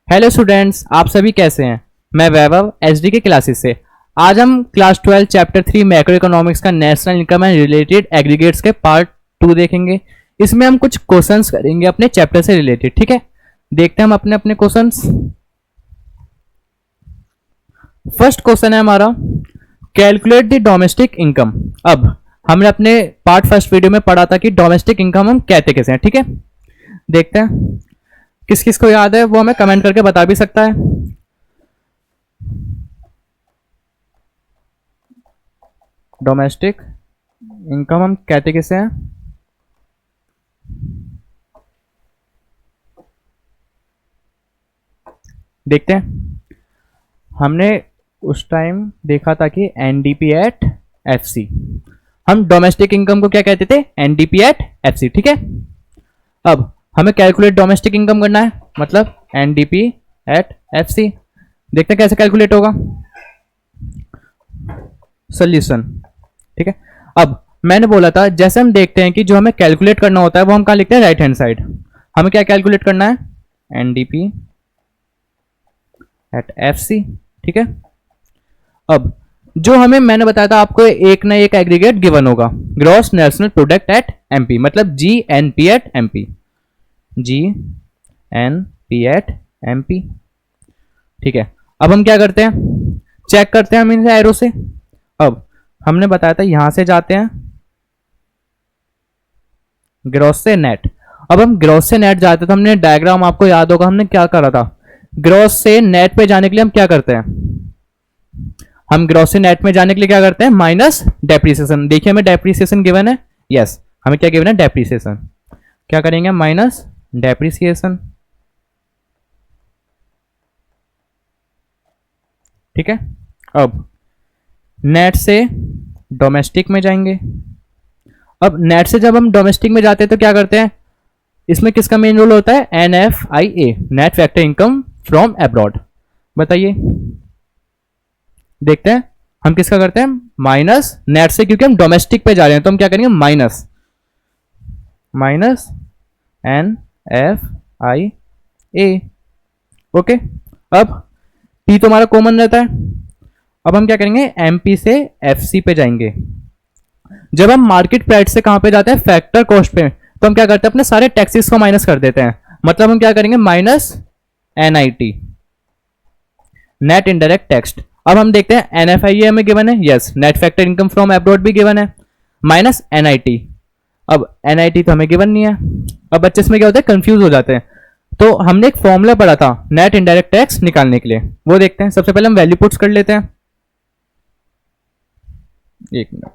Hello students, आप सभी कैसे हैं। मैं वैभव एसडी के क्लासेस से। आज हम क्लास 12 चैप्टर 3 मैक्रो इकोनॉमिक्स का national income and related aggregates के पार्ट 2 देखेंगे। इसमें हम कुछ क्वेश्चंस करेंगे अपने चैप्टर से रिलेटेड। ठीक है, देखते हैं हम अपने अपने क्वेश्चंस। फर्स्ट क्वेश्चन है हमारा, कैलकुलेट द डोमेस्टिक इनकम। अब हमने अपने पार्ट फर्स्ट वीडियो में पढ़ा था कि डोमेस्टिक इनकम हम कहते कैसे हैं। ठीक है, देखते हैं किस किस को याद है, वो हमें कमेंट करके बता भी सकता है। डोमेस्टिक इनकम हम कहते किसे हैं। देखते हैं, हमने उस टाइम देखा था कि एनडीपी एट एफसी। हम डोमेस्टिक इनकम को क्या कहते थे, एनडीपी एट एफसी। ठीक है, अब हमें कैलकुलेट डोमेस्टिक इनकम करना है, मतलब एनडीपी एट एफसी। देखते हैं कैसे कैलकुलेट होगा। सोल्यूशन। ठीक है, अब मैंने बोला था जैसे हम देखते हैं कि जो हमें कैलकुलेट करना होता है वो हम कहाँ लिखते हैं, राइट हैंड साइड। हमें क्या कैलकुलेट करना है, एनडीपी एट एफसी। ठीक है, अब जो हमें मैंने बताया था आपको एक ना एक एग्रीगेट गिवन होगा, gross national product at MP, मतलब GNP at MP, GNP at MP. ठीक है, अब हम क्या करते हैं, चेक करते हैं हम इन एरो से। अब हमने बताया था यहां से जाते हैं ग्रॉस से नेट। अब हम ग्रॉस से नेट जाते तो हमने डायग्राम आपको याद होगा, हमने क्या करा था, ग्रॉस से नेट पे जाने के लिए हम क्या करते हैं, हम ग्रॉस से नेट में जाने के लिए क्या करते हैं, माइनस डेप्रिसिएशन। देखिए हमें डेप्रिसिएशन गिवन है, यस हमें क्या गिवन है, डेप्रिसिएशन। क्या करेंगे, माइनस डेप्रिसिएशन। ठीक है, अब नेट से डोमेस्टिक में जाएंगे। अब नेट से जब हम डोमेस्टिक में जाते हैं तो क्या करते हैं, इसमें किसका मेन रोल होता है, NFIA, net factor income from abroad. बताइए, देखते हैं हम किसका करते हैं, माइनस नेट से, क्योंकि हम डोमेस्टिक पे जा रहे हैं तो हम क्या करेंगे, minus minus N F I A. Okay, अब पी तो हमारा कॉमन रहता है। अब हम क्या करेंगे, एमपी से एफसी पे जाएंगे। जब हम मार्केट प्राइस से कहां पे जाते हैं, फैक्टर कॉस्ट पे, तो हम क्या करते हैं, अपने सारे टैक्सेस को माइनस कर देते हैं। मतलब हम क्या करेंगे, minus NIT, net indirect tax. अब हम देखते हैं एनएफआईए हमें गिवन है, yes net factor income from abroad भी गिवन है, माइनस एनआईटी। अब एनआईटी तो हमें गिवन नहीं है। अब बच्चे इसमें क्या होता है, कंफ्यूज हो जाते हैं। तो हमने एक फॉर्मूला पढ़ा था नेट इनडायरेक्ट टैक्स निकालने के लिए, वो देखते हैं। सबसे पहले हम वैल्यू पुट्स कर लेते हैं। एक मिनट,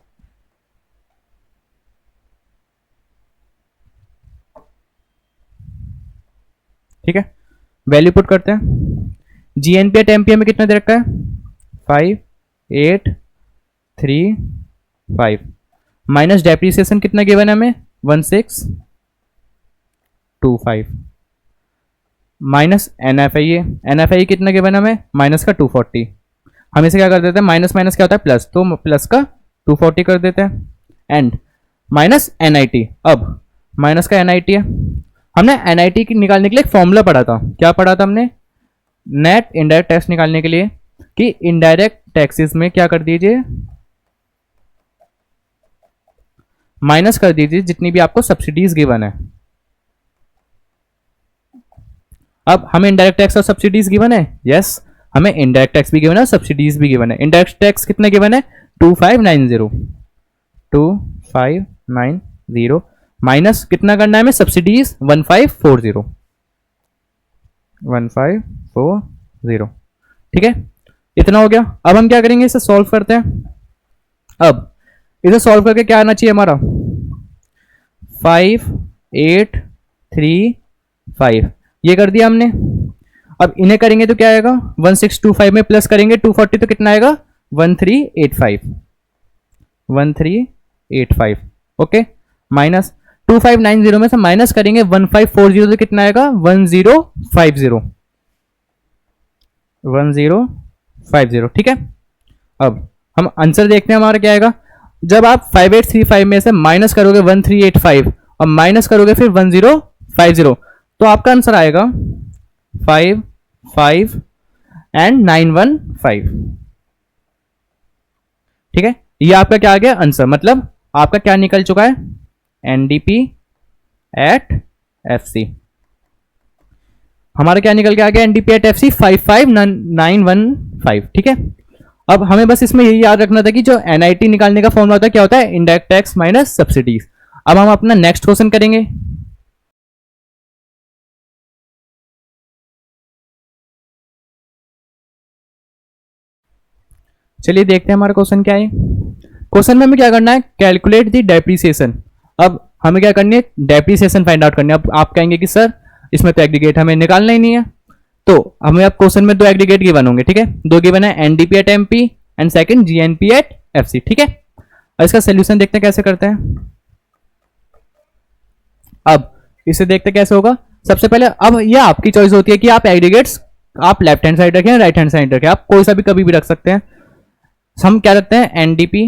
ठीक है, वैल्यू पुट करते हैं। जीएनपी एट एमपी में कितना दे रखा है, 5835, माइनस डेप्रिसिएशन कितना गिवन है हमें, 1625, माइनस एनएफआईए, एनएफआईए कितना गिवन है हमें, माइनस का 240। हम इसे क्या कर देते हैं, माइनस माइनस क्या होता है, प्लस, तो प्लस का 240 कर देते हैं, एंड माइनस एनआईटी। अब माइनस का एनआईटी है, हमने एनआईटी निकालने के लिए एक फॉर्मूला पढ़ा था। क्या पढ़ा था हमने, नेट इनडायरेक्ट टैक्स निकालने के लिए, कि इनडायरेक्ट टैक्सेस में क्या कर दीजिए, माइनस कर दीजिए जितनी भी आपको सब्सिडीज गिवन है। अब हमें इनडायरेक्ट टैक्स और सब्सिडीज गिवन है, यस हमें इनडायरेक्ट टैक्स भी गिवन है, सब्सिडीज भी गिवन है। इनडायरेक्ट टैक्स कितना गिवन है, 2590, माइनस कितना करना है हमें, सब्सिडीज 1540। ठीक है, इतना हो गया। अब हम क्या करेंगे, इसे सॉल्व करते हैं। अब इसे सॉल्व करके क्या आना चाहिए हमारा, 5835, ये कर दिया हमने। अब इन्हें करेंगे तो क्या आएगा, 1625 में प्लस करेंगे 240 तो कितना आएगा, 1385। ओके, माइनस 2590 में से माइनस करेंगे 1540 तो कितना आएगा, 1050। ठीक है, अब हम आंसर देखते हैं हमारा क्या आएगा। जब आप 5835 में से माइनस करोगे 1385 और माइनस करोगे फिर 1050, तो आपका आंसर आएगा 5 एंड 915। ठीक है, ये आपका क्या आ गया आंसर, मतलब आपका क्या निकल चुका है, एनडीपी एट एफसी। हमारा क्या निकल के आ गया, एनडीपी एट एफसी 55915। ठीक है, अब हमें बस इसमें यही याद रखना था कि जो एनआईटी निकालने का फॉर्मूला होता है क्या होता है, इनडायरेक्ट टैक्स माइनस सब्सिडीज। अब हम अपना नेक्स्ट क्वेश्चन करेंगे। चलिए देखते हैं हमारा क्वेश्चन क्या है। क्वेश्चन में हमें क्या करना है, कैलकुलेट द डेप्रीसिएशन। अब हमें क्या करनी है, डेप्रीसिएशन फाइंड आउट करनी है। अब आप कहेंगे कि सर इसमें तो एग्रीगेट हमें निकालना ही नहीं है, तो हमें अब क्वेश्चन में दो एग्रीगेट गिवन होंगे। ठीक है, दो गिवन है, NDP at MP and second GNP at FC. ठीक है, और इसका सोल्यूशन देखते हैं कैसे करते हैं। अब इसे देखते कैसे होगा। सबसे पहले अब ये आपकी चॉइस होती है कि आप एग्रीगेट्स आप लेफ्ट हैंड साइड रखें या राइट हैंड साइड रखें, आप कोई सा भी कभी भी रख सकते हैं। हम क्या रखते हैं, एनडीपी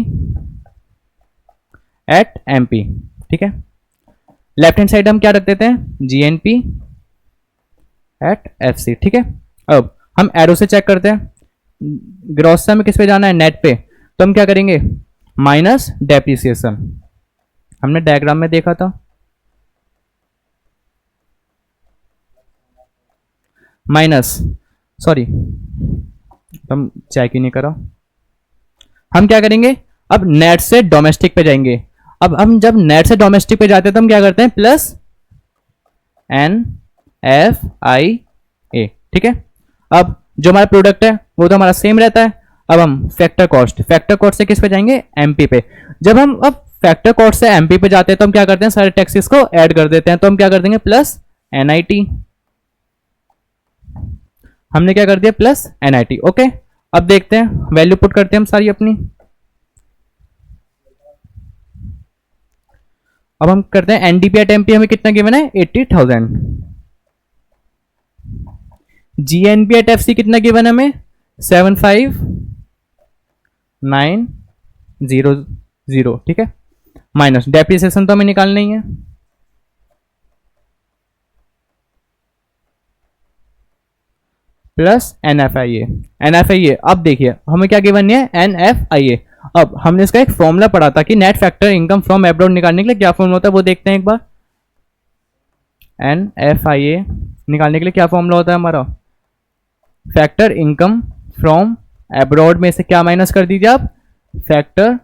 एट एमपी। ठीक है, लेफ्ट हैंड साइड हम क्या रख देते हैं, जीएनपी एट एफसी। ठीक है, अब हम एरो से चेक करते हैं, ग्रॉस से हमें किस पे जाना है, नेट पे, तो हम क्या करेंगे, माइनस डेप्रिसिएशन। हमने डायग्राम में देखा था, माइनस, सॉरी हम चेक ही नहीं करा। हम क्या करेंगे, अब नेट से डोमेस्टिक पे जाएंगे। अब हम जब नेट से डोमेस्टिक पे जाते हैं तो हम क्या करते हैं, प्लस एन एफ आई ए। ठीक है, अब जो हमारा प्रोडक्ट है वो तो हमारा सेम रहता है। अब हम फैक्टर कॉस्ट से किस पे जाएंगे, एमपी पे। जब हम अब फैक्टर कॉस्ट से एमपी पे जाते हैं तो हम क्या करते हैं, सारे टैक्सेस को ऐड कर देते हैं। तो हम क्या कर देंगे, प्लस एनआईटी। हमने क्या कर दिया, प्लस एनआईटी। ओके, अब देखते हैं, वैल्यू पुट करते हैं हम सारी अपनी। अब हम करते हैं एनडीपी एट एमपी, हमें कितना गिवन है, 80,000। जीएनपी एट एफसी कितना गिवन है हमें, 75,900। ठीक है, माइनस डेप्रिसिएशन तो हमें निकालना ही है, प्लस एनएफआईए। एनएफआईए अब देखिए हमें क्या गिवन है, एनएफआईए। अब हमने इसका एक फॉर्मूला पढ़ा था कि net factor income from abroad निकालने के लिए क्या फॉर्मूला होता है, वो देखते हैं एक बार। एनएफआईए निकालने के लिए क्या फॉर्मूला होता है हमारा, फैक्टर इनकम फ्रॉम एब्रॉड में से क्या माइनस कर दीजिए आप, फैक्टर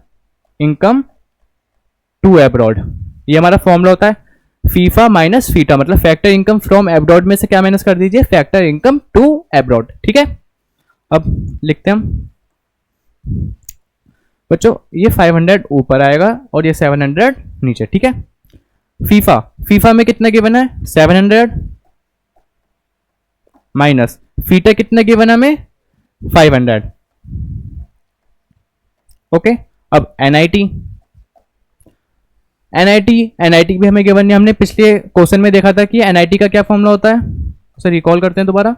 इनकम टू एब्रॉड। ये हमारा फॉर्मूला होता है, फीफा माइनस फीटा, मतलब फैक्टर इनकम फ्रॉम एब्रॉड में से क्या माइनस कर दीजिए, फैक्टर इनकम टू एब्रॉड। ठीक है, अब लिखते हैं हम बच्चों, ये 500 ऊपर आएगा और ये 700 नीचे। ठीक है, फीफा में कितना गिवन है, 700 माइनस फीटा कितना गिवन है हमें, 500। ओके, अब एनआईटी भी हमें गिवन है। हमने पिछले क्वेश्चन में देखा था कि एनआईटी का क्या फॉर्मूला होता है, उसे रिकॉल करते हैं दोबारा।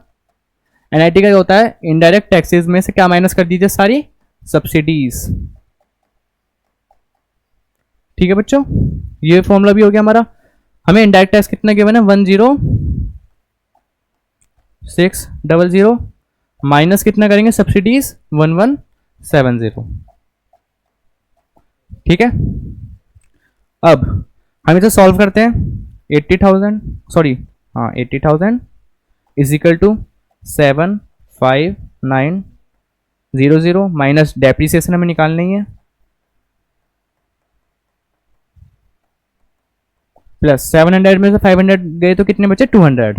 एनआईटी का होता है, इनडायरेक्ट टैक्सेस में से क्या माइनस कर दीजिए, सारी सब्सिडीज। ठीक है बच्चों, ये फॉर्मूला भी हो गया हमारा। हमें इनडायरेक्ट टैक्स कितना गिवन है, 10600 माइनस कितना करेंगे, सब्सिडीज 1170। ठीक है, अब हम इसे सॉल्व करते हैं। 80,000 सॉरी हाँ 80,000 is equal to 75900 minus depreciation हमें निकालनी है, प्लस 700 में से 500 गए तो कितने बचे, 200।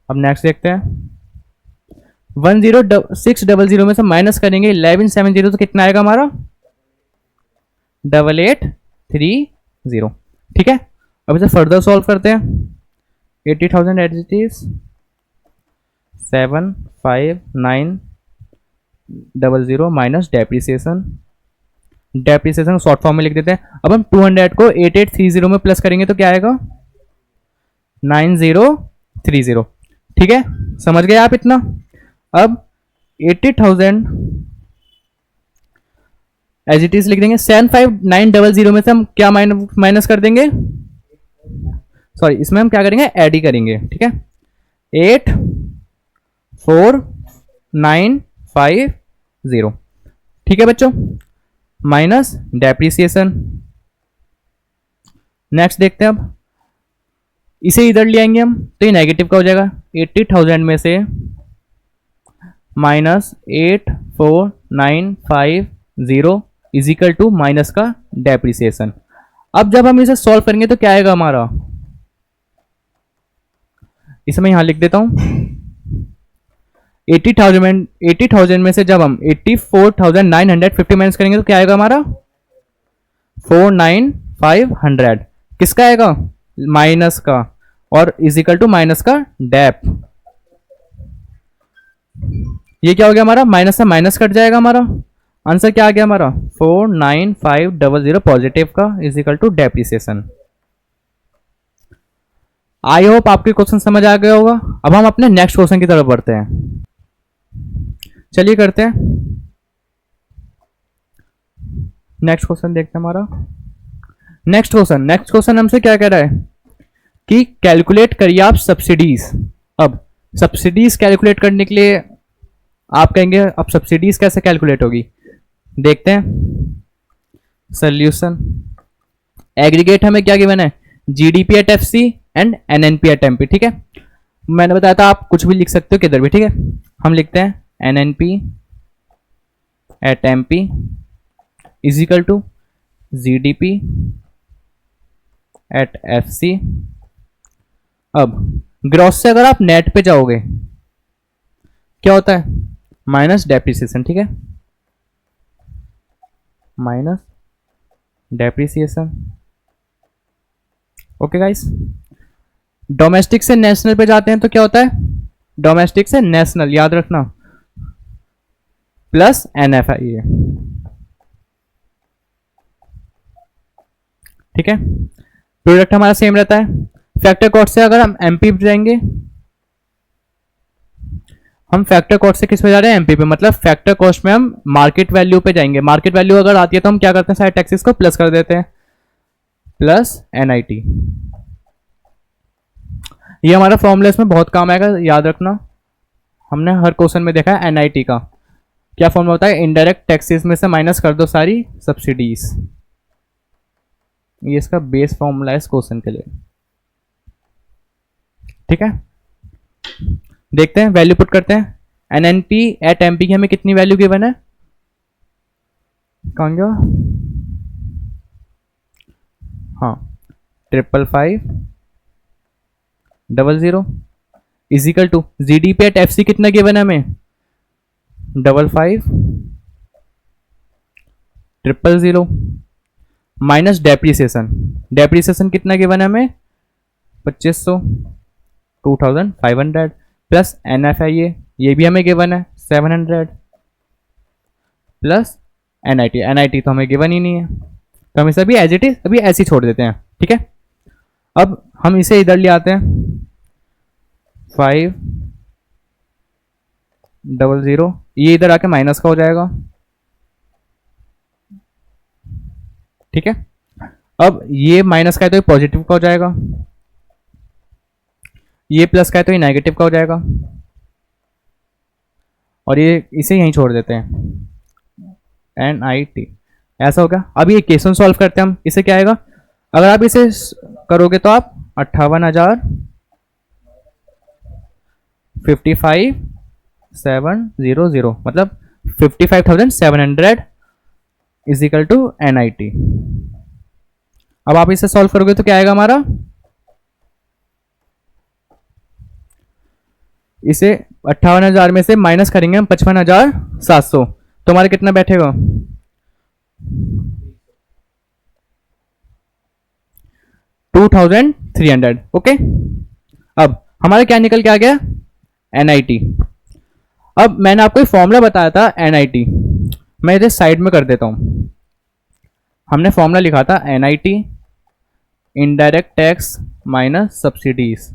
अब नेक्स्ट देखते हैं, 10600 में से माइनस करेंगे 1170 तो कितना आएगा हमारा, 8830। ठीक है, अब इसे फर्दर सॉल्व करते हैं। 80,000 at it is 75900 minus depreciation short form में लिख देते हैं। अब हम 200 को 8830 में प्लस करेंगे तो क्या आएगा, 9030। ठीक है, समझ गए आप इतना। अब 80,000 एज इट इज लिख देंगे, 75900 में से हम क्या माइनस कर देंगे, सॉरी इसमें हम क्या करेंगे, ऐड ही करेंगे। ठीक है, 8 4950। ठीक है बच्चों, माइनस डेप्रिसिएशन। नेक्स्ट देखते हैं अब, इसे इधर ले आएंगे हम तो ये नेगेटिव का हो जाएगा। 80,000 में से -84,950 इजिकल टू माइनस का डेप्रिसिएशन। अब जब हम इसे सॉल्व करेंगे तो क्या आएगा हमारा, इसे मैं यहां लिख देता हूं। 80,000 में से जब हम 84,950 माइनस करेंगे तो क्या आएगा हमारा 49,500। किसका आएगा, माइनस का, और इजिकल टू माइनस का डेप। ये क्या हो गया हमारा, माइनस से माइनस कट जाएगा, हमारा आंसर क्या आ गया हमारा 49500 पॉजिटिव का is equal to depreciation. I hope आपके क्वेश्चन समझ आ गया होगा। अब हम अपने नेक्स्ट क्वेश्चन की तरफ बढ़ते हैं, चलिए करते हैं नेक्स्ट क्वेश्चन। देखते हैं हमारा नेक्स्ट क्वेश्चन हमसे क्या कह रहा है कि कैलकुलेट करिए आप सब्सिडीज। अब सब्सिडीज कैलकुलेट करने के लिए आप कहेंगे अब सब्सिडीज कैसे कैलकुलेट होगी, देखते हैं। सॉल्यूशन, एग्रीगेट हमें क्या गिवन है, GDP at FC and NNP at MP. ठीक है, मैंने बताया था आप कुछ भी लिख सकते हो किधर भी। ठीक है, हम लिखते हैं NNP at MP is equal to GDP at FC. अब ग्रॉस से अगर आप नेट पे जाओगे क्या होता है, माइनस डेप्रिसिएशन। ठीक है, minus depreciation. Okay guys, domestic से नेशनल पे जाते हैं तो क्या होता है, डोमेस्टिक से नेशनल, याद रखना, प्लस एनएफआई है। ठीक है, प्रोडक्ट हमारा सेम रहता है। फैक्टर कॉस्ट से अगर हम एमपी पे जाएंगे, हम फैक्टर कॉस्ट से किस पे जा रहे हैं, एमपी पे, मतलब फैक्टर कॉस्ट में हम मार्केट वैल्यू पे जाएंगे। मार्केट वैल्यू अगर आती है तो हम क्या करते हैं, सारे टैक्सेस को प्लस कर देते हैं, प्लस एनआईटी। ये हमारा फॉर्मूला इसमें बहुत काम आएगा, याद रखना। हमने हर क्वेश्चन में देखा है एनआईटी का क्या फॉर्मूला होता है, इनडायरेक्ट टैक्सेस में से माइनस कर दो सारी सब्सिडीज। ये इसका बेस फॉर्मूला है इस क्वेश्चन के लिए। ठीक है, देखते हैं, वैल्यू पुट करते हैं। एनएनपी एट एमपी की हमें कितनी वैल्यू गिवन है, कौन गया, हाँ 555,000 is equal to GDP at FC कितना गिवन है हमें 55,000 माइनस डेप्रिसिएशन। डेप्रिसिएशन कितना गिवन है हमें 2500, 2500 प्लस एनएफआई, ये भी हमें गिवन है 700 प्लस एनआईटी। एनआईटी तो हमें गिवन ही नहीं है तो हम इसे अभी एज इट इज अभी ऐसे ही छोड़ देते हैं। ठीक है, अब हम इसे इधर ले आते हैं 500, ये इधर आके माइनस का हो जाएगा। ठीक है, अब ये माइनस का है तो ये पॉजिटिव का हो जाएगा, ये प्लस का है तो ये नेगेटिव का हो जाएगा, और ये इसे यहीं छोड़ देते हैं एनआईटी। ऐसा होगा। अब ये क्वेश्चन सॉल्व करते हैं हम, इसे क्या आएगा, अगर आप इसे करोगे तो आप 58,700 मतलब 55,700 इजिकल टू एनआईटी। अब आप इसे सॉल्व करोगे तो क्या आएगा हमारा, इसे 58,000 में से माइनस करेंगे हम 55,700 तो हमारे कितना बैठेगा 2,300। ओके, अब हमारा क्या निकल के आ गया एनआईटी। अब मैंने आपको एक फॉर्मूला बताया था एनआईटी, मैं इसे साइड में कर देता हूं। हमने फॉर्मूला लिखा था NIT indirect tax minus subsidies.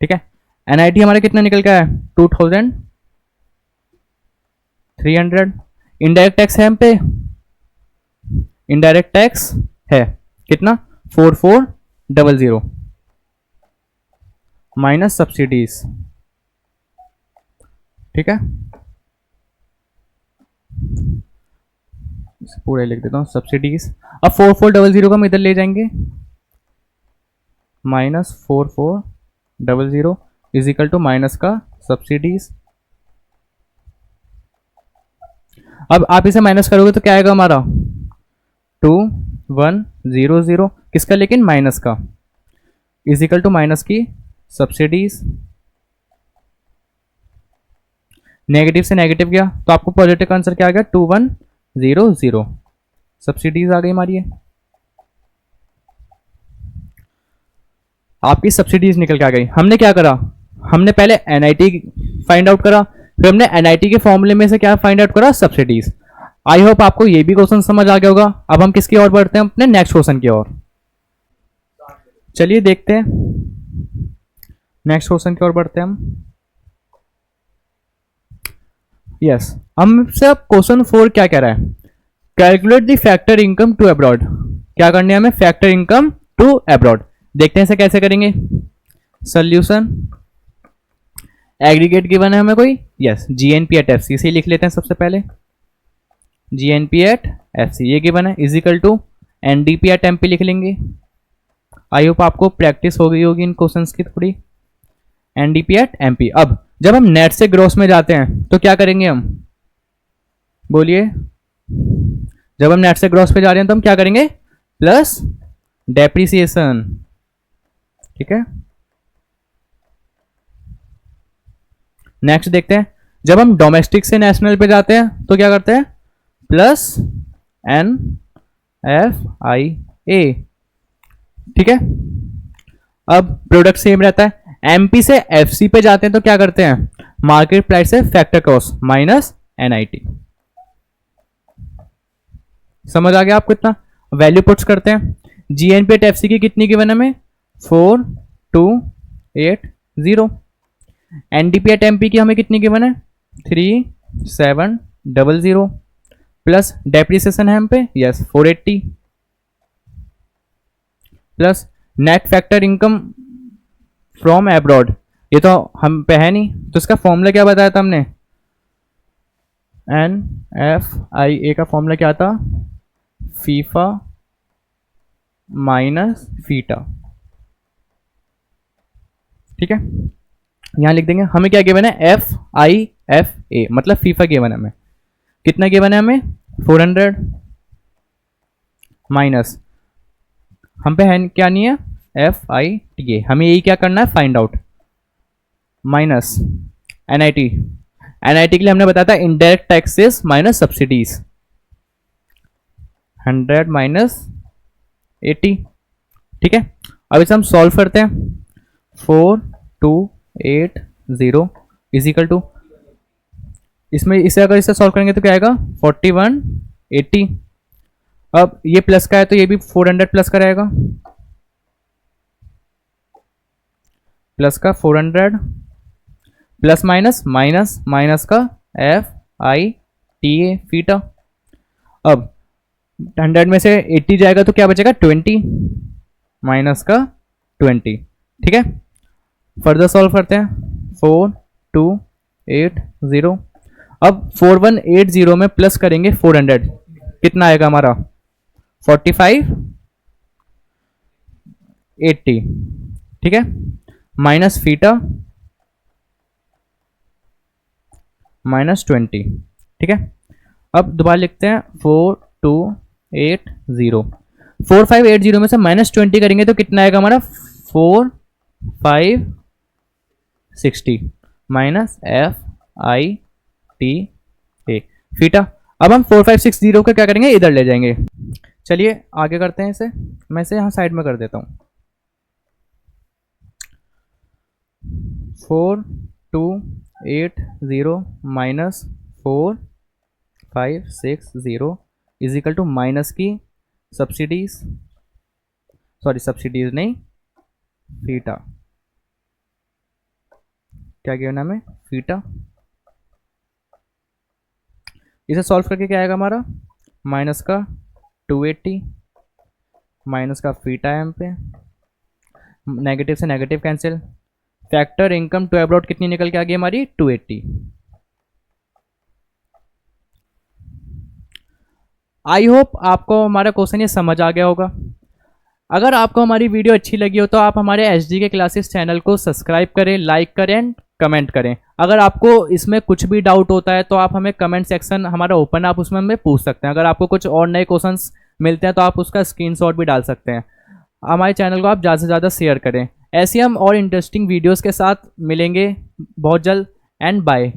ठीक है, एनआईटी हमारा कितना निकल गया है 2,300। इनडायरेक्ट टैक्स है हम पे, इनडायरेक्ट टैक्स है कितना 4,400। माइनस सब्सिडीज, ठीक है, पूरा लिख देता हूँ सब्सिडीज। अब 4400 को हम इधर ले जाएंगे, -4400 इज इक्वल टू माइनस का सब्सिडीज। अब आप इसे माइनस करोगे तो क्या आएगा हमारा 2100, किसका लेकिन माइनस का, इज इक्वल टू माइनस की सब्सिडीज। नेगेटिव से नेगेटिव गया तो आपको पॉजिटिव का आंसर क्या आ गया 2100, सब्सिडीज आ गई हमारी है। आपकी सब्सिडीज निकल के आ गई। हमने क्या करा, हमने पहले एनआईटी फाइंड आउट करा, फिर हमने एनआईटी के फॉर्मूले में से क्या फाइंड आउट करा, सब्सिडीज। आई होप आपको ये भी क्वेश्चन समझ आ गया होगा। अब हम किसकी ओर बढ़ते हैं, अपने नेक्स्ट क्वेश्चन की ओर। चलिए देखते हैं, नेक्स्ट क्वेश्चन की ओर बढ़ते हैं हम। यस, हमसे अब क्वेश्चन 4 क्या कह रहा है, calculate the factor income to abroad. क्या करने हमें, फैक्टर इनकम टू अब्रॉड। देखते हैं इसे कैसे करेंगे। सोल्यूशन, एग्रीगेट गिवन है हमें कोई, yes GNP at F C, इसे लिख लेते हैं सबसे पहले, जीएनपी एट एफ सी ये गिवन है, is equal to NDP at MP लिख लेंगे। आई होप आपको प्रैक्टिस हो गई होगी इन क्वेश्चंस की थोड़ी। NDP at MP. अब जब हम नेट से ग्रॉस में जाते हैं तो क्या करेंगे हम, बोलिए, जब हम नेट से ग्रॉस पे जा रहे हैं तो हम क्या करेंगे, प्लस डेप्रिसिएशन, ठीक है। नेक्स्ट देखते हैं, जब हम डोमेस्टिक से नेशनल पे जाते हैं तो क्या करते हैं, प्लस एन एफ आई ए, ठीक है। अब प्रोडक्ट सेम रहता है। एमपी से एफसी पे जाते हैं तो क्या करते हैं, मार्केट प्राइस से फैक्टर कॉस्ट माइनस एनआईटी। समझ आ गया आपको इतना। वैल्यू पुट्स करते हैं। जीएनपी एट एफसी की कितनी गिवन है हमें, 4280। एनडीपी एट एमपी की हमें कितनी गिवन है, 3700, प्लस डेप्रिसिएशन है हम पे, yes 480, plus net factor income from abroad, ये तो हम पे है नहीं, तो इसका फॉर्मूला क्या बताया था हमने, एन एफ आई ए का फॉर्मूला क्या था, फीफा माइनस फीटा, ठीक है। यहां लिख देंगे। हमें क्या गिवन है, एफ आई एफ ए, मतलब फीफा गिवन है हमें, कितना गिवन है हमें 400, माइनस हम पे है क्या नहीं है, एफ आई टी ए, हमें यही क्या करना है, find out, minus NIT. NIT के लिए हमने बताया था indirect taxes minus subsidies, 100 minus 80, ठीक है। अब इसे हम सॉल्व करते हैं। 4280 इज इक्वल टू, इसमें इसे अगर इसे सॉल्व करेंगे तो क्या आएगा 4180। अब ये प्लस का है तो ये भी 400 प्लस का रहेगा, प्लस का 400, प्लस माइनस माइनस माइनस का F I T A FITA. अब 100 में से 80 जाएगा तो क्या बचेगा 20, माइनस का 20, ठीक है। फर्दर सॉल्व करते हैं। 4280, अब 4180 में प्लस करेंगे 400, कितना आएगा हमारा 4580, ठीक है, माइनस फीटा माइनस 20, ठीक है। अब दोबारा लिखते हैं 4280, 4580 में से माइनस 20 करेंगे तो कितना आएगा हमारा 4560, minus F I T A FITA. अब हम 4560 को क्या करेंगे, इधर ले जाएंगे। चलिए आगे करते हैं इसे, मैं इसे यहाँ साइड में कर देता हूँ। 4280 minus 4560 is equal to minus की सब्सिडीज, सॉरी सब्सिडीज नहीं, फीटा, क्या गिवन है हमें, फीटा। इसे सॉल्व करके क्या आएगा हमारा, माइनस का 280, माइनस का फीटा है हम पे, नेगेटिव से negative cancel, factor income to abroad कितनी निकल के आ गई हमारी 280। आई होप आपको हमारा क्वेश्चन ये समझ आ गया होगा। अगर आपको हमारी वीडियो अच्छी लगी हो तो आप हमारे एचडी के क्लासेस चैनल को सब्सक्राइब करें, लाइक करें एंड कमेंट करें। अगर आपको इसमें कुछ भी डाउट होता है तो आप हमें कमेंट सेक्शन हमारा ओपन, आप उसमें हमें पूछ सकते हैं। अगर आपको कुछ और नए क्वेश्चंस मिलते हैं तो आप उसका स्क्रीनशॉट भी डाल सकते हैं। हमारे चैनल को आप ज़्यादा से ज़्यादा शेयर करें। ऐसे हम और इंटरेस्टिंग वीडियोज़ के साथ मिलेंगे बहुत जल्द एंड बाय।